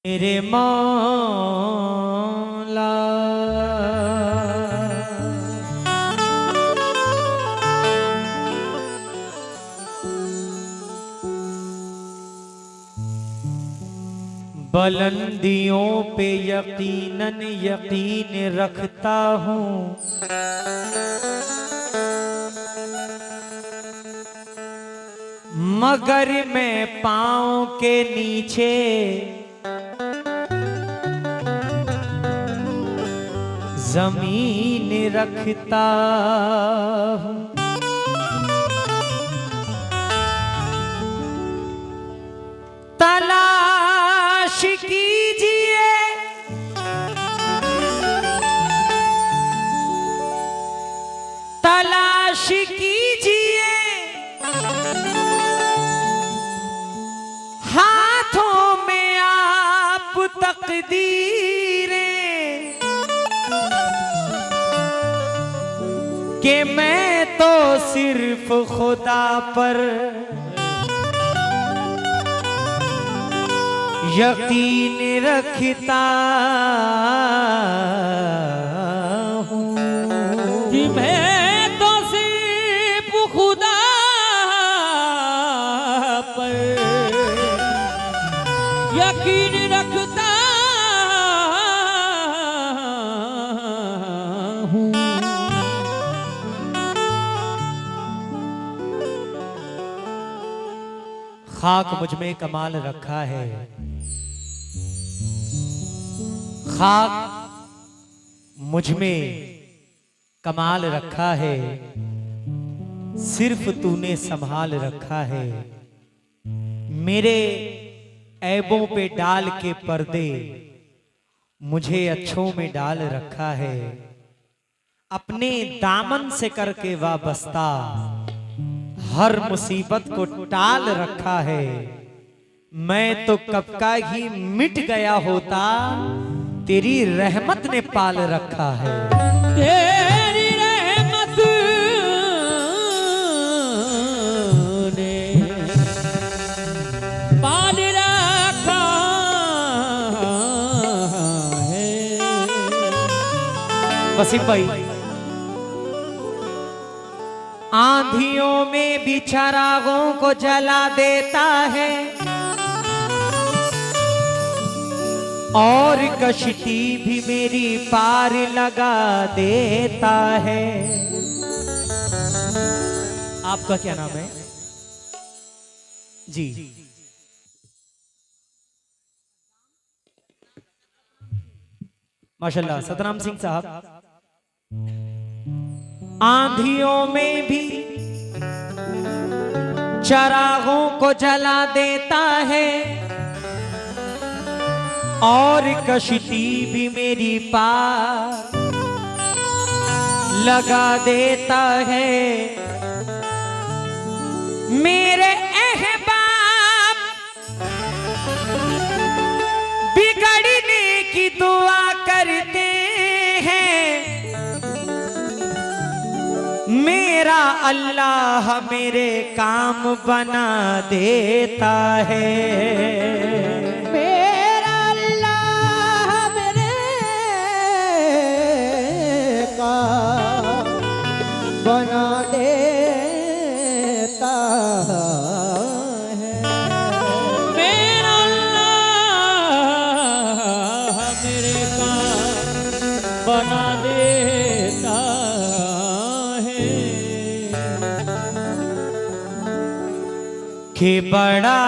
मेरे मौला बुलंदियों पे यकीनन यकीन रखता हूँ, मगर मैं पाँव के नीचे जमीन रखता हूँ। तलाश कीजिए तलाश कीजिए हाथों में आप तकदीरें कि मैं तो सिर्फ खुदा पर यकीन रखता हूँ। कि मैं तो सिर्फ खुदा पर यकीन रखता हूँ। खाक मुझ में कमाल रखा है, खाक मुझ में कमाल रखा है, सिर्फ तूने संभाल रखा है। मेरे ऐबों पे डाल के पर्दे मुझे अच्छों में डाल रखा है। अपने दामन से करके वाबस्ता हर मुसीबत को टाल रखा है। मैं तो कब का ही मिट गया होता, तेरी रहमत ने पाल रखा है। तेरी रहमत ने पाल रखा है। वसीम भाई, आंधियों में भी चरागों को जला देता है और कश्ती भी मेरी पार लगा देता है। आपका क्या नाम है जी? माशाल्लाह, सतनाम सिंह साहब। आंधियों में भी चरागों को जला देता है और कश्ती भी मेरी पार लगा देता है। मेरे अहबाब बिगड़ने की दुआ करते हैं, मेरा अल्लाह मेरे काम बना देता है। मेरा अल्लाह मेरे काम बना देता है। मेरा अल्लाह मेरे काम बना देता है। कि बड़ा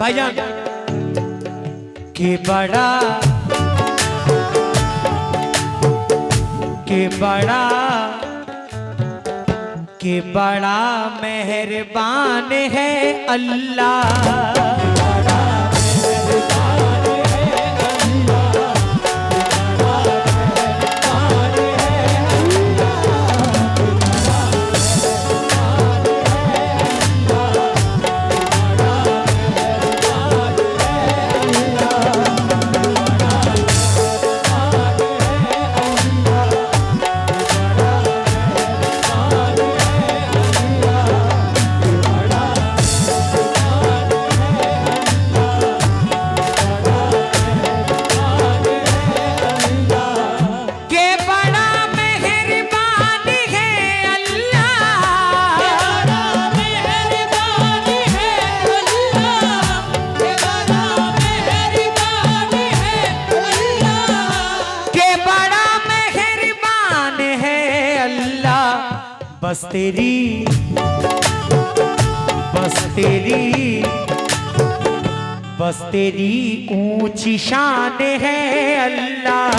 भाईजान के बड़ा के बड़ा मेहरबान है अल्लाह। बस तेरी ऊंची शान है अल्लाह।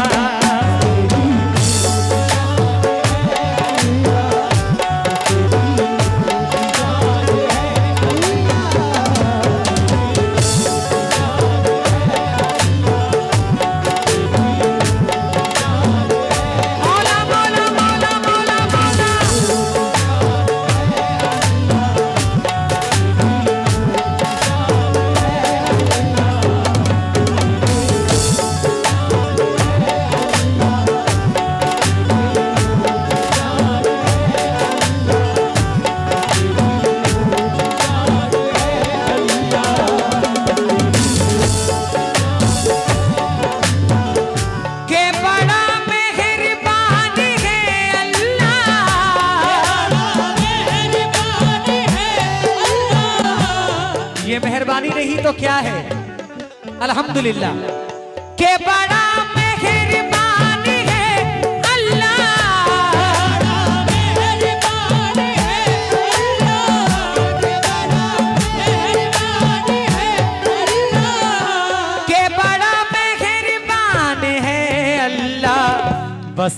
मेहरबानी नहीं तो क्या है? अल्हम्दुलिल्लाह के बड़ा मेहरबान है अल्लाह। के बड़ा मेहरबान है अल्लाह। बस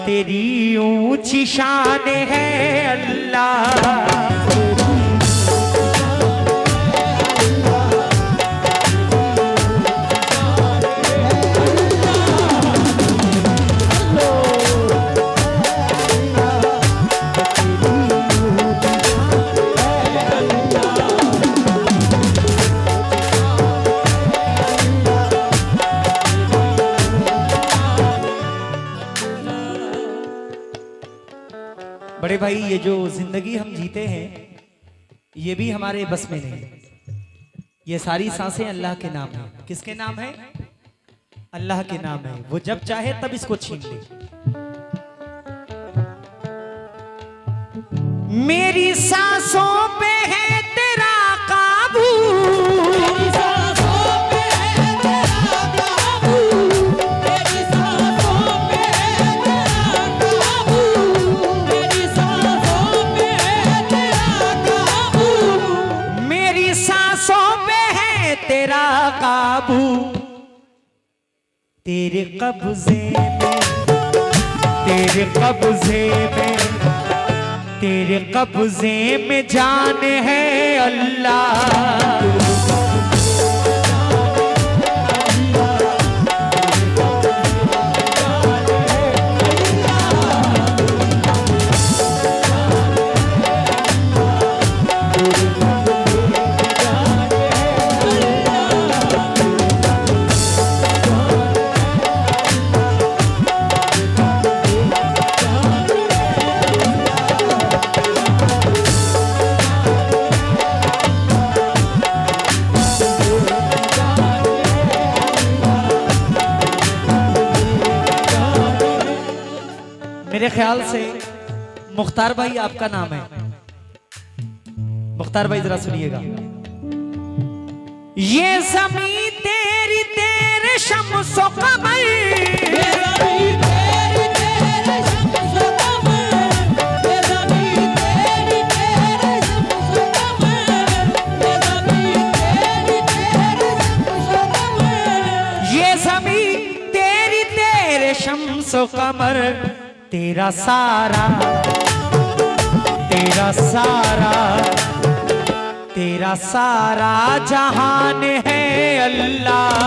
तेरी ऊंची शान है अल्लाह। बड़े भाई, ये जो जिंदगी हम जीते हैं ये भी हमारे बस में नहीं। ये सारी सांसें अल्लाह के नाम है। किसके नाम है? अल्लाह के नाम है। वो जब चाहे तब इसको छीन ले। मेरी सांसों पे है तेरा काबू, तेरा काबू। तेरे कब्जे में जान है अल्लाह। मेरे ख्याल से मुख्तार भाई आपका नाम है। मुख्तार भाई जरा सुनिएगा। ये ज़मीं तेरी तेरे शम्सो कमर, ये ज़मीं तेरी तेरे शम्सो कमर, ये ज़मीं शम्सो कमर तेरा सारा, तेरा सारा, तेरा सारा जहान है अल्लाह।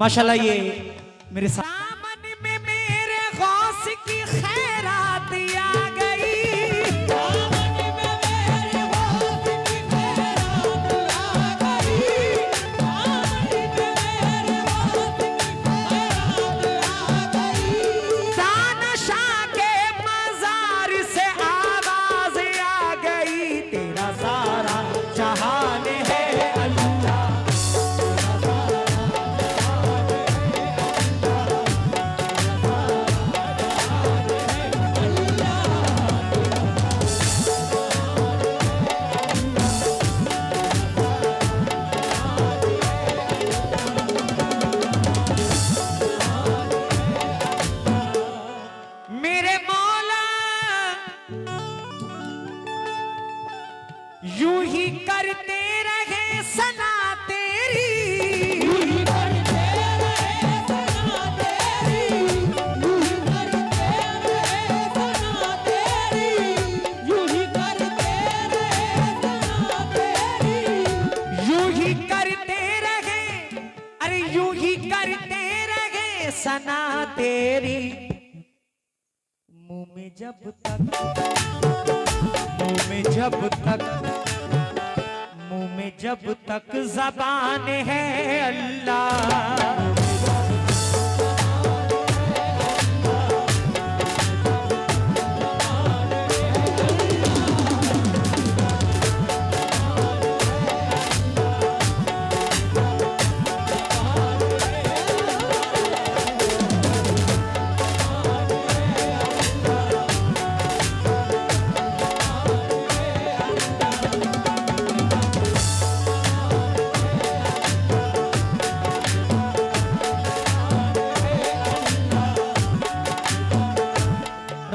माशाल्लाह, ये मेरे सामन में मेरे गौस की खैरात आ गई, सामन में मेरे गौस की खैरात आ गई, सामन में मेरे गौस की खैरात आ गई। दानशाह के मज़ार से आवाज़ आ गई, तेरा सारा जहान है अल्लाह। यूं ही करते रहे सना तेरी, यूं ही करते रहे सना तेरी, यूं ही करते रहे सना तेरी, यूं ही करते रहे सना तेरी, यूं ही करते रहे, अरे यूं ही करते रहे सना तेरी। मुंह में जब तक, मुंह में जब तक, मुंह में जब तक ज़बान है अल्लाह।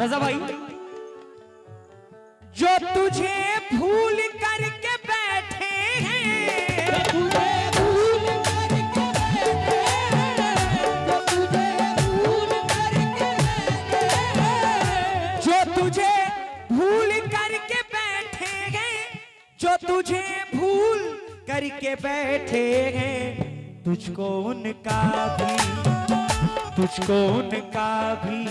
रजा भाई, जो तुझे भूल करके बैठे हैं, जो तुझे भूल करके बैठे हैं, जो तुझे भूल करके बैठे हैं, जो तुझे भूल करके बैठे हैं, जो तुझे भूल करके बैठे हैं, तुझको उनका भी, तुझको उनका भी,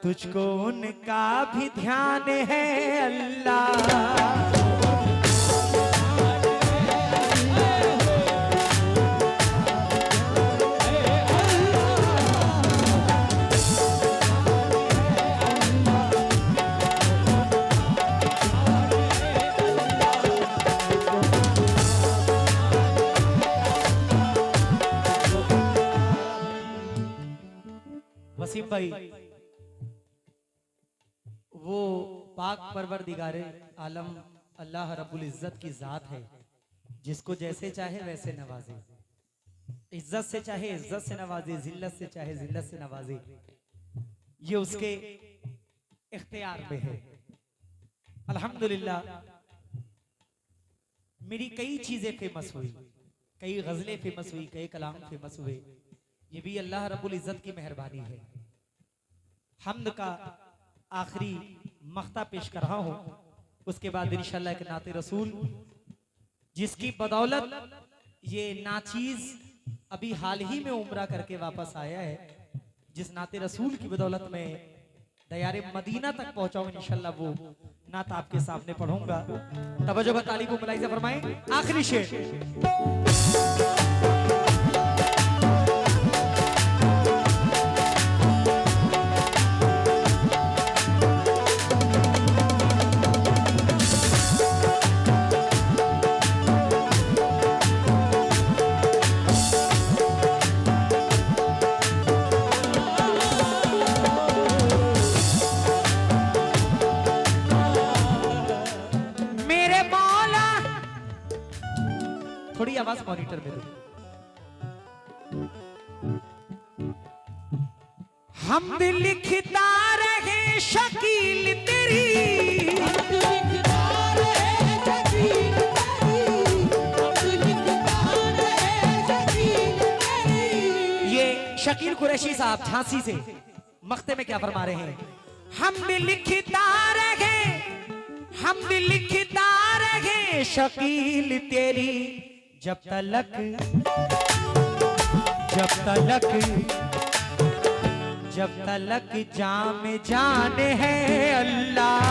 तुझको उनका भी ध्यान है अल्लाह। वसीम भाई, वो पाक परवरदिगारे आलम अल्लाह रब्बुल इज्जत की जात है, जिसको जैसे चाहे वैसे नवाजे, इज्जत से चाहे इज्जत से नवाजे, जिल्लत से चाहे जिल्लत से नवाजे, ये उसके इख्तियार में है। अल्हम्दुलिल्लाह मेरी कई चीजें फेमस हुई, कई गजलें फेमस हुई, कई कलाम फेमस हुए, ये भी अल्लाह रब्बुल इज्जत की मेहरबानी है। हम्द का आखिरी मख्ता पेश कर रहा हूं, उसके बाद इंशाल्लाह एक नाते रसूल, जिसकी बदौलत ये नाचीज अभी हाल ही में उम्रा करके वापस आया है, जिस नाते रसूल की बदौलत में दयारे मदीना तक पहुंचाऊं इंशाल्लाह वो नात आपके सामने पढ़ूंगा। तवज्जो ताली को मुलाहिजा फरमाएं। आखिरी शेर। थोड़ी आवाज मॉनिटर में दो। हम दिल लिखता रहे शकील तेरी, ये शकील कुरैशी साहब झांसी से मख्ते में क्या फरमा रहे हैं? हम दिल लिखता रहे, हम दिल लिखता रहे शकील तेरी, जब तलक जाम जान है अल्लाह।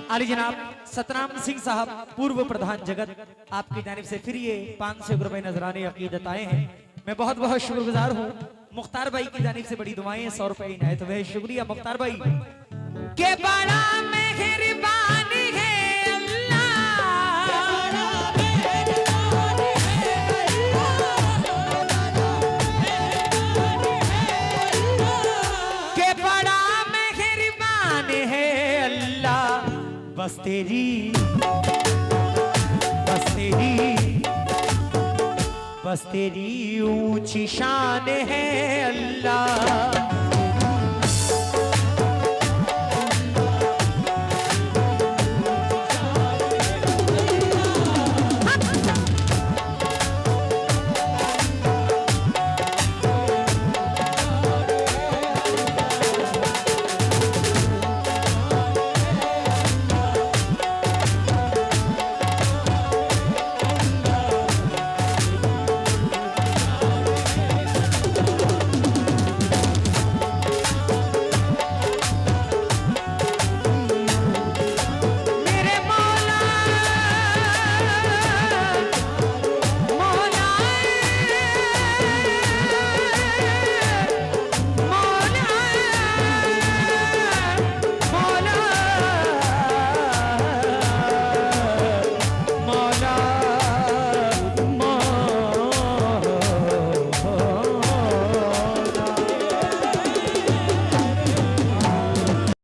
आली जनाब सतनाम सिंह साहब पूर्व प्रधान जगत, आपकी जानिब से फिर ये 500 रुपए नजराने अकीदत आए हैं। मैं बहुत बहुत शुक्रगुजार हूँ। मुख्तार भाई की जानिब से बड़ी दुआएं 100 रुपए इनायत हुए। शुक्रिया मुख्तार भाई के बड़ा मेहरबान है अल्लाह, के बड़ा मेहरबान है अल्लाह। बस तेरी ऊंची शान है अल्लाह।